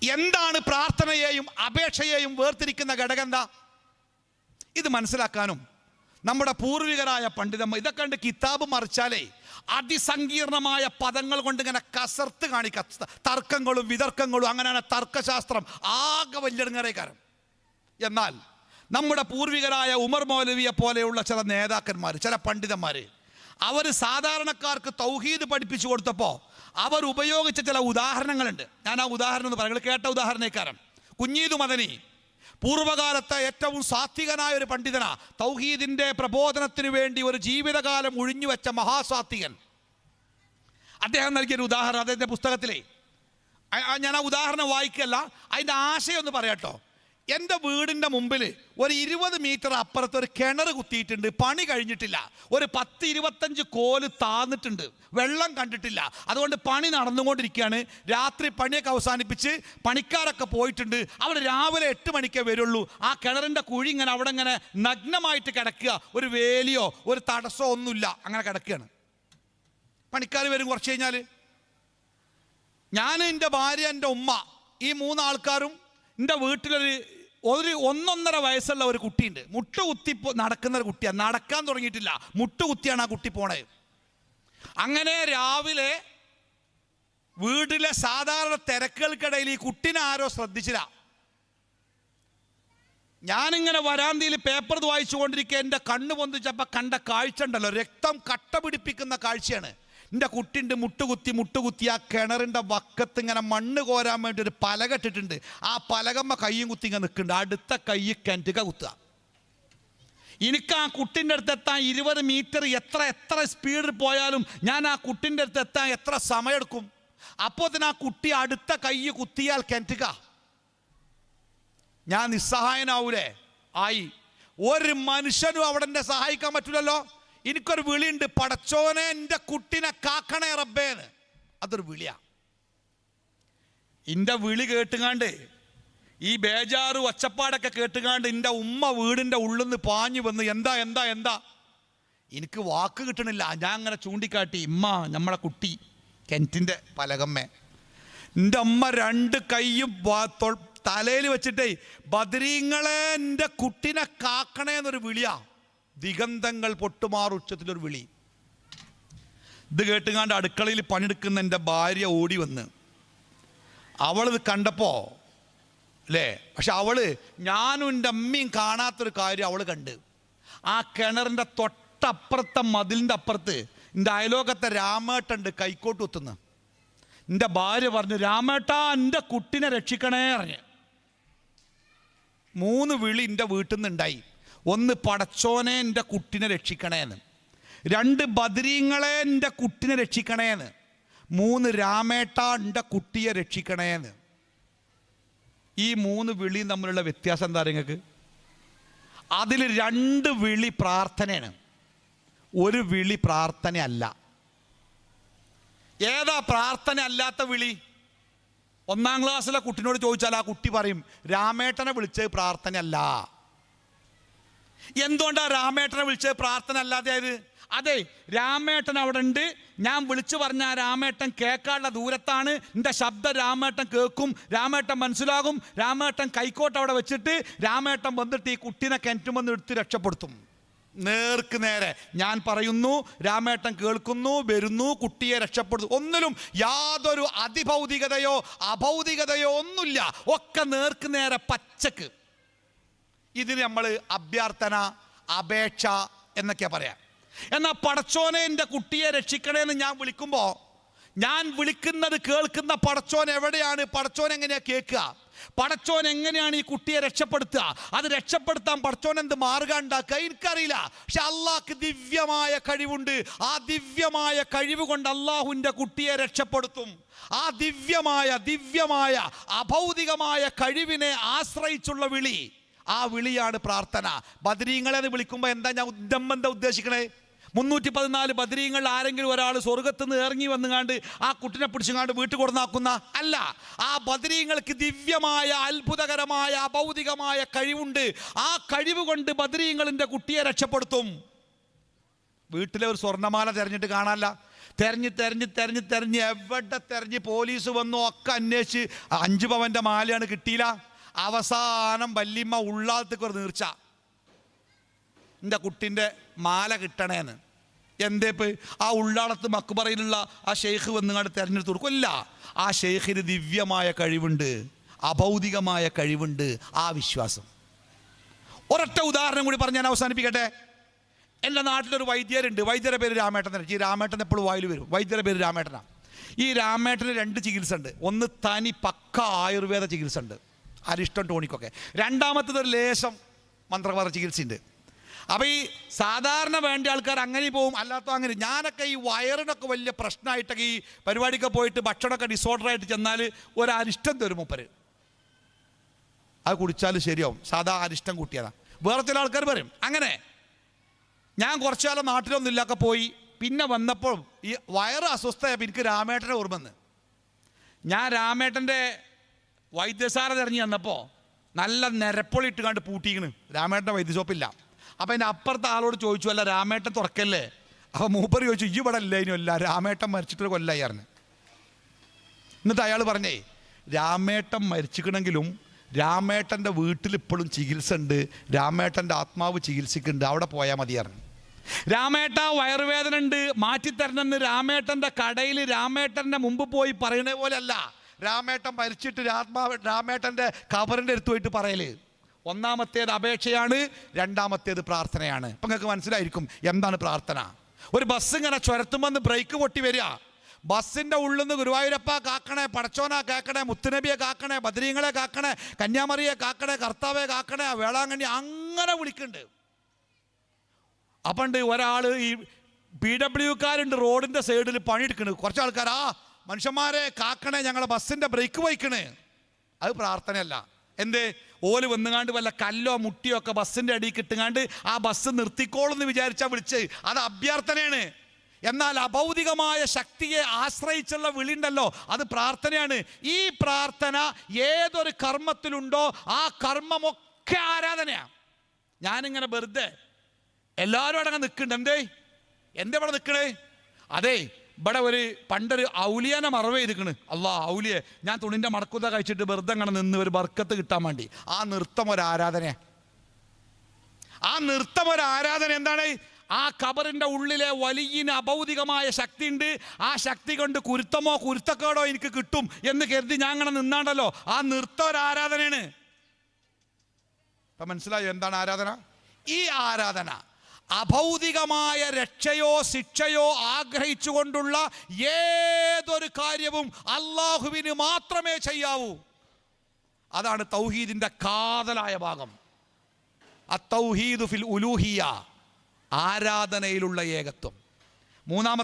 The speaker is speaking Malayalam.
എന്താണ് പ്രാർത്ഥനയെയും അപേക്ഷയെയും വേർതിരിക്കുന്ന ഘടകം എന്താ? ഇത് മനസ്സിലാക്കാനും നമ്മുടെ പൂർവികരായ പണ്ഡിതന്മാർ ഇതൊക്കെ കണ്ട് കിതാബ് മറിച്ചാലേ അതിസങ്കീർണമായ പദങ്ങൾ കൊണ്ട് ഇങ്ങനെ കസർത്ത് കാണിക്കുക, തർക്കങ്ങളും വിതർക്കങ്ങളും, അങ്ങനെയാണ് തർക്കശാസ്ത്രം ആകെ വലിയടങ്ങറേക്കാരം. എന്നാൽ നമ്മുടെ പൂർവികരായ ഉമർ മൗലവിയെ പോലെയുള്ള ചില നേതാക്കന്മാർ, ചില പണ്ഡിതന്മാർ, അവർ സാധാരണക്കാർക്ക് തൗഹീദ് പഠിപ്പിച്ചു കൊടുത്തപ്പോൾ അവർ ഉപയോഗിച്ച ചില ഉദാഹരണങ്ങളുണ്ട്. ഞാൻ ആ ഉദാഹരണം എന്ന് പറയുന്നത് കേട്ട ഉദാഹരണക്കാരൻ കുഞ്ഞീദ് മദനി, പൂർവ്വകാലത്തെ ഏറ്റവും സാത്വികനായ ഒരു പണ്ഡിതനാ, തൗഹീദിൻ്റെ പ്രബോധനത്തിന് വേണ്ടി ഒരു ജീവിതകാലം ഒഴിഞ്ഞുവെച്ച മഹാസാത്വികൻ. അദ്ദേഹം നൽകിയൊരു ഉദാഹരണം അദ്ദേഹത്തിൻ്റെ പുസ്തകത്തിലെ, ഞാൻ ആ ഉദാഹരണം വായിക്കല്ല, അതിൻ്റെ ആശയം ഒന്ന് പറയാട്ടോ. എൻ്റെ വീടിൻ്റെ മുമ്പിൽ ഒരു 20 മീറ്റർ അപ്പുറത്ത് ഒരു കിണർ കുത്തിയിട്ടുണ്ട്, പണി കഴിഞ്ഞിട്ടില്ല. ഒരു 10-25 കോല് താന്നിട്ടുണ്ട്, വെള്ളം കണ്ടിട്ടില്ല. അതുകൊണ്ട് പണി നടന്നുകൊണ്ടിരിക്കുകയാണ്. രാത്രി പണിയൊക്കെ അവസാനിപ്പിച്ച് പണിക്കാരൊക്കെ പോയിട്ടുണ്ട്. അവർ രാവിലെ 8 മണിക്കേ വരുള്ളൂ. ആ കിണറിൻ്റെ കുഴി ഇങ്ങനെ അവിടെ ഇങ്ങനെ നഗ്നമായിട്ട് കിടക്കുക, ഒരു വേലിയോ ഒരു തടസ്സമോ ഒന്നുമില്ല, അങ്ങനെ കിടക്കുകയാണ്. പണിക്കാർ വരും കുറച്ച് കഴിഞ്ഞാൽ. ഞാൻ, എൻ്റെ ഭാര്യ, എൻ്റെ ഉമ്മ, ഈ 3 ആൾക്കാരും, എൻ്റെ വീട്ടിലൊരു 1-1.5 വയസ്സുള്ള ഒരു കുട്ടിയുണ്ട്. മുട്ടുകുത്തി നടക്കുന്ന ഒരു കുട്ടിയാണ്, നടക്കാൻ തുടങ്ങിയിട്ടില്ല, മുട്ടുകുത്തിയാണ് ആ കുട്ടി പോണത്. അങ്ങനെ രാവിലെ വീട്ടിലെ സാധാരണ തിരക്കുകൾക്കിടയിൽ ഈ കുട്ടീനെ ആരോ ശ്രദ്ധിച്ചില്ല. ഞാനിങ്ങനെ വരാന്തിയിൽ പേപ്പർ വായിച്ചു കൊണ്ടിരിക്കുക, എൻ്റെ കണ്ണ് പൊന്തിച്ചപ്പോൾ കണ്ട കാഴ്ച ഉണ്ടല്ലോ, രക്തം കട്ട പിടിപ്പിക്കുന്ന കാഴ്ചയാണ്. എൻ്റെ കുട്ടിൻ്റെ മുട്ടുകുത്തി ആ കിണറിൻ്റെ വക്കത്ത് ഇങ്ങനെ മണ്ണ് കോരാൻ വേണ്ടി ഒരു പലക ഇട്ടിട്ടുണ്ട്. ആ പലകമ്മ കയ്യും കുത്തി ഇങ്ങനെ നിൽക്കുന്നുണ്ട്. അടുത്ത കൈ കിണറ്റുക കുത്തുക. എനിക്ക് ആ കുട്ടിൻ്റെ അടുത്ത് എത്താൻ 20 മീറ്റർ എത്ര സ്പീഡിൽ പോയാലും ഞാൻ ആ കുട്ടിൻ്റെ അടുത്ത് എത്താൻ എത്ര സമയമെടുക്കും? അപ്പോൾ തന്നെ ആ കുട്ടി അടുത്ത കൈ കുത്തിയാൽ കിണറ്റുക. ഞാൻ നിസ്സഹായനാവൂലേ? ആയി. ഒരു മനുഷ്യനും അവിടെ എന്നെ സഹായിക്കാൻ പറ്റില്ലല്ലോ. എനിക്കൊരു വിളിയുണ്ട്, പടച്ചോനെ എൻ്റെ കുട്ടിനെ കാക്കണേ റബ്ബേന്ന്. അതൊരു വിളിയാ. എൻ്റെ വിളി കേട്ടുകാണ്ട്, ഈ ബേജാറ് ഒച്ചപ്പാടൊക്കെ കേട്ടുകാണ്ട് എൻ്റെ ഉമ്മ വീടിൻ്റെ ഉള്ളിൽ നിന്ന് പാഞ്ഞു വന്ന് എന്താ എന്താ എന്താ എനിക്ക് വാക്ക് കിട്ടണില്ല. ഞാൻ അങ്ങനെ ചൂണ്ടിക്കാട്ടി, ഇമ്മ നമ്മളെ കുട്ടി കിണറ്റിൻ്റെ പലകമ്മേ. എൻ്റെ അമ്മ 2 കൈയും തലയിൽ വെച്ചിട്ടേ, ബദരീങ്ങളെ എൻ്റെ കുട്ടിനെ കാക്കണേ എന്നൊരു വിളിയാ. ദിഗന്ധങ്ങൾ പൊട്ടുമാറു ഉച്ചത്തിലൊരു വിളി. ഇത് കേട്ടുകാണ്ട് അടുക്കളയിൽ പണിയെടുക്കുന്ന എൻ്റെ ഭാര്യ ഓടി വന്ന്, അവളിത് കണ്ടപ്പോൾ അല്ലേ, പക്ഷെ അവള് ഞാനും എൻ്റെ അമ്മയും കാണാത്തൊരു കാര്യം അവൾ കണ്ട്. ആ കിണറിൻ്റെ തൊട്ടപ്പുറത്തെ മതിലിൻ്റെ അപ്പുറത്ത് എൻ്റെ അയലോകത്തെ രാമേട്ടുണ്ട് കൈക്കോട്ട് കുത്തുന്നു. എൻ്റെ ഭാര്യ പറഞ്ഞു, രാമേട്ടാ എൻ്റെ കുട്ടിനെ രക്ഷിക്കണേ അറിഞ്ഞ്. 3 വിളി എൻ്റെ വീട്ടിൽ നിന്നുണ്ടായി. 1 പടച്ചോനെ എൻ്റെ കുട്ടിനെ രക്ഷിക്കണേന്ന്, 2 ബദരീങ്ങളെ എൻ്റെ കുട്ടിനെ രക്ഷിക്കണേന്ന്, 3 രാമേട്ട എൻ്റെ കുട്ടിയെ രക്ഷിക്കണേന്ന്. ഈ 3 വിളിയും തമ്മിലുള്ള വ്യത്യാസം എന്താ നിങ്ങൾക്ക്? അതിൽ 2 വിളി പ്രാർത്ഥനയാണ്, 1 വിളി പ്രാർത്ഥനയല്ല. ഏതാ പ്രാർത്ഥന അല്ലാത്ത വിളി? 1-ാം ക്ലാസ്സിലെ കുട്ടിനോട് ചോദിച്ചാൽ ആ കുട്ടി പറയും, രാമേട്ടനെ വിളിച്ചത് പ്രാർത്ഥനയല്ല. എന്തുകൊണ്ടാണ് രാമേട്ടനെ വിളിച്ചത് പ്രാർത്ഥന അല്ലാതെയായത്? അതെ, രാമേട്ടൻ അവിടെ ഉണ്ട്, ഞാൻ വിളിച്ചു പറഞ്ഞാൽ രാമേട്ടൻ കേൾക്കാനുള്ള ദൂരത്താണ്, എൻ്റെ ശബ്ദം രാമേട്ടൻ കേൾക്കും, രാമേട്ടൻ മനസ്സിലാകും. രാമേട്ടൻ കൈക്കോട്ട് അവിടെ വെച്ചിട്ട് രാമേട്ടൻ വന്നിട്ട് ഈ കുട്ടീനെ കിണറ്റുമെന്ന് എടുത്ത് രക്ഷപ്പെടുത്തും. നേർക്ക് നേരെ ഞാൻ പറയുന്നു, രാമേട്ടൻ കേൾക്കുന്നു, വരുന്നു, കുട്ടിയെ രക്ഷപ്പെടുത്തും. ഒന്നിലും യാതൊരു അതിഭൗതികതയോ അഭൗതികതയോ ഒന്നുമില്ല, ഒക്കെ നേർക്ക് നേരെ പച്ചക്ക്. ഇതിന് നമ്മൾ അഭ്യർത്ഥന, അപേക്ഷ എന്നൊക്കെയാ പറയാം. എന്നാൽ പടച്ചോനെ എൻ്റെ കുട്ടിയെ രക്ഷിക്കണേന്ന് ഞാൻ വിളിക്കുമ്പോൾ, ഞാൻ വിളിക്കുന്നത് കേൾക്കുന്ന പടച്ചോൻ എവിടെയാണ്? പടച്ചോൻ എങ്ങനെയാ കേൾക്കുക? പടച്ചോൻ എങ്ങനെയാണ് ഈ കുട്ടിയെ രക്ഷപ്പെടുത്തുക? അത് രക്ഷപ്പെടുത്താൻ പടച്ചോൻ എന്ത് മാർഗം ഉണ്ടാക്കുക? എനിക്കറിയില്ല. പക്ഷെ അള്ളാഹ്ക്ക് ദിവ്യമായ കഴിവുണ്ട്. ആ ദിവ്യമായ കഴിവ് കൊണ്ട് അള്ളാഹുവിൻ്റെ കുട്ടിയെ രക്ഷപ്പെടുത്തും. ആ ദിവ്യമായ അഭൗതികമായ കഴിവിനെ ആശ്രയിച്ചുള്ള വിളി, ആ വിളിയാണ് പ്രാർത്ഥന. ബദരീങ്ങളെ വിളിക്കുമ്പോൾ എന്താ ഉദ്ദേശിക്കണേ? 314 ബദരീങ്ങൾ ആരെങ്കിലും ഒരാൾ സ്വർഗത്ത് നിന്ന് ഇറങ്ങി വന്നുകാണ്ട് ആ കുട്ടിനെ പിടിച്ചുകാണ്ട് വീട്ടിൽ കൊടുന്നാക്കുന്ന അല്ല. ആ ബദരീങ്ങൾക്ക് ദിവ്യമായ അത്ഭുതകരമായ അഭൗതികമായ കഴിവുണ്ട്. ആ കഴിവ് കൊണ്ട് ബദരീങ്ങളിൻ്റെ കുട്ടിയെ രക്ഷപ്പെടുത്തും. വീട്ടിലെ ഒരു സ്വർണ്ണമാല തിരഞ്ഞിട്ട് കാണാനല്ല, തെരഞ്ഞ് എവിടെ തെരഞ്ഞ് പോലീസ് വന്നു ഒക്കെ അന്വേഷിച്ച് 5 പവൻ്റെ മാലയാണ് കിട്ടിയില്ല. അവസാനം വല്യമ്മ ഉള്ളാളത്തേക്ക് ഒരു നീർച്ച, എൻ്റെ കുട്ടിൻ്റെ മാല കിട്ടണേന്ന്. എന്തേപ്പ് ആ ഉള്ളാളത്ത് മക്ബറയിലുള്ള ആ ഷെയ്ഖ് വന്നുകൊണ്ട് തെരഞ്ഞെടുത്ത് കൊടുക്കുമല്ല. ആ ഷെയ്ഖിന് ദിവ്യമായ കഴിവുണ്ട്, അഭൗതികമായ കഴിവുണ്ട്, ആ വിശ്വാസം. ഒരൊറ്റ ഉദാഹരണം കൂടി പറഞ്ഞ് ഞാൻ അവസാനിപ്പിക്കട്ടെ. എൻ്റെ നാട്ടിലൊരു വൈദ്യരുണ്ട്, വൈദ്യരുടെ പേര് രാമേട്ടൻ. ഈ രാമേട്ടൻ എപ്പോഴും വായിൽ വരും. വൈദ്യരുടെ പേര് രാമേട്ടനാണ്. ഈ രാമേട്ടന് 2 ചികിത്സ ഉണ്ട്. ഒന്ന് തനി പക്ക ആയുർവേദ ചികിത്സ ഉണ്ട്, അരിഷ്ടം ടോണിക്കൊക്കെ. രണ്ടാമത്തത് ഒരു ലേശം മന്ത്രവാദ ചികിത്സയുണ്ട്. അപ്പോൾ ഈ സാധാരണ വേണ്ട ആൾക്കാർ അങ്ങനെ പോവും, അല്ലാത്ത അങ്ങനെ. ഞാനൊക്കെ ഈ വയറിനൊക്കെ വലിയ പ്രശ്നമായിട്ടൊക്കെ ഈ പരിപാടിയൊക്കെ പോയിട്ട് ഭക്ഷണമൊക്കെ ഡിസോർഡറായിട്ട് ചെന്നാൽ ഒരു അരിഷ്ടം തരും മൂപ്പര്. അത് കുടിച്ചാൽ ശരിയാവും, സാധാ അരിഷ്ടം കൂട്ടിയതാണ്. വേറെ ചില ആൾക്കാർ പറയും അങ്ങനെ. ഞാൻ കുറച്ചു കാലം നാട്ടിലൊന്നുമില്ലൊക്കെ പോയി. പിന്നെ വന്നപ്പോൾ ഈ വയറ് അസ്വസ്ഥയായപ്പോൾ എനിക്ക് രാമേട്ടനെ ഓർമ്മ വന്ന്. ഞാൻ രാമേട്ടൻ്റെ വൈദ്യശാല തിരഞ്ഞ് ചെന്നപ്പോൾ നല്ല നിരപ്പൊളി ഇട്ട് കണ്ട് പൂട്ടിക്കണ്. രാമേട്ടൻ്റെ വൈദ്യശോപ്പില്ല. അപ്പം എൻ്റെ അപ്പുറത്തെ ആളോട് ചോദിച്ചു, അല്ല രാമേട്ടൻ തുറക്കല്ലേ? അപ്പോൾ മൂപ്പർ ചോദിച്ചു, ഇവിടെ അല്ല ഇനിയല്ല, രാമേട്ടൻ മരിച്ചിട്ടൊരു കൊല്ലായിരുന്നു. എന്നിട്ട് അയാൾ പറഞ്ഞേ, രാമേട്ടൻ മരിച്ചിക്കണമെങ്കിലും രാമേട്ടൻ്റെ വീട്ടിൽ ഇപ്പോഴും ചികിത്സ ഉണ്ട്, രാമേട്ടൻ്റെ ആത്മാവ് ചികിത്സിക്കുന്നുണ്ട്, അവിടെ പോയാൽ മതിയായിരുന്നു. രാമേട്ട വയറുവേദന ഉണ്ട് മാറ്റിത്തരണമെന്ന് രാമേട്ടൻ്റെ കടയിൽ രാമേട്ടൻ്റെ മുമ്പ് പോയി പറയണ പോലെ അല്ല രാമേട്ടൻ മരിച്ചിട്ട് രാമേട്ടൻ്റെ ഖബറിൻ്റെ അടുത്ത് പോയിട്ട് പറയല്. ഒന്നാമത്തേത് അപേക്ഷയാണ്, രണ്ടാമത്തേത് പ്രാർത്ഥനയാണ്. ഇപ്പം നിങ്ങൾക്ക് മനസ്സിലായിരിക്കും എന്താണ് പ്രാർത്ഥന. ഒരു ബസ് ഇങ്ങനെ ചുരത്തുമെന്ന് ബ്രേക്ക് പൊട്ടി വരിക, ബസ്സിൻ്റെ ഉള്ളിൽ നിന്ന് ഗുരുവായൂരപ്പ കാക്കണേ, പടച്ചോന കാക്കണേ, മുത്തുനബിയെ കാക്കണേ, ബദരീങ്ങളെ കാക്കണേ, കന്യാമറിയെ കാക്കണേ, കർത്താവെ കാക്കണേ, വേളാങ്കണ്ണി അങ്ങനെ വിളിക്കുന്നുണ്ട്. അപ്പണ്ട് ഒരാൾ ഈ PWക്കാരുണ്ട് റോഡിൻ്റെ സൈഡിൽ പണിയെടുക്കണ്. കുറച്ച് ആൾക്കാർ മനുഷ്യന്മാരെ കാക്കണേ, ഞങ്ങളെ ബസ്സിൻ്റെ ബ്രേക്ക് വയ്ക്കണേ. അത് പ്രാർത്ഥനയല്ല. എന്തേ? ഓല് വന്നുകാണ്ട് വല്ല കല്ലോ മുട്ടിയോ ഒക്കെ ബസ്സിൻ്റെ അടിയിൽ കിട്ടുകാണ്ട് ആ ബസ് നിർത്തിക്കോളെന്ന് വിചാരിച്ചാൽ വിളിച്ച് അത് അഭ്യർത്ഥനയാണ്. എന്നാൽ അഭൗതികമായ ശക്തിയെ ആശ്രയിച്ചുള്ള വിളിയുണ്ടല്ലോ, അത് പ്രാർത്ഥനയാണ്. ഈ പ്രാർത്ഥന ഏതൊരു കർമ്മത്തിലുണ്ടോ ആ കർമ്മമൊക്കെ ആരാധനയാണ്. ഞാനിങ്ങനെ വെറുതെ എല്ലാവരും അവിടെ നിൽക്കുന്നുണ്ട്. എന്തേ ഇവിടെ നിൽക്കണേ? അതെ, ഇവിടെ ഒരു പണ്ടൊരു ഔലിയനെ മറവ് ചെയ്തിക്കണ്. അല്ലാ ഔലിയെ, ഞാൻ തുണിൻ്റെ മടക്കുത കഴിച്ചിട്ട് വെറുതെ അങ്ങനെ നിന്ന് ഒരു ബർക്കത്ത് കിട്ടാൻ വേണ്ടി. ആ നൃത്തം ഒരു ആരാധന. ആ നൃത്തം ഒരു ആരാധന. എന്താണ്? ആ ഖബറിൻ്റെ ഉള്ളിലെ വലിയ അഭൗതികമായ ശക്തി ഉണ്ട്. ആ ശക്തി കൊണ്ട് കുരുത്തമോ കുരുത്തക്കേടോ എനിക്ക് കിട്ടും എന്ന് കരുതി ഞാൻ അങ്ങനെ നിന്നാണ്ടല്ലോ, ആ നൃത്തം ഒരു ആരാധനയാണ്. അപ്പം മനസ്സിലായോ എന്താണ് ആരാധന? ഈ ആരാധന അഭൗതികമായ രക്ഷയോ ശിക്ഷയോ ആഗ്രഹിച്ചുകൊണ്ടുള്ള ഏതൊരു കാര്യവും അള്ളാഹുവിന് മാത്രമേ ചെയ്യാവൂ. അതാണ് തൗഹീദിൻ്റെ കാതലായ ഭാഗം. അത്തൗഹീദു ഫിൽ ഉലൂഹിയ, ആരാധനയിലുള്ള ഏകത്വം. മൂന്നാമത്തെ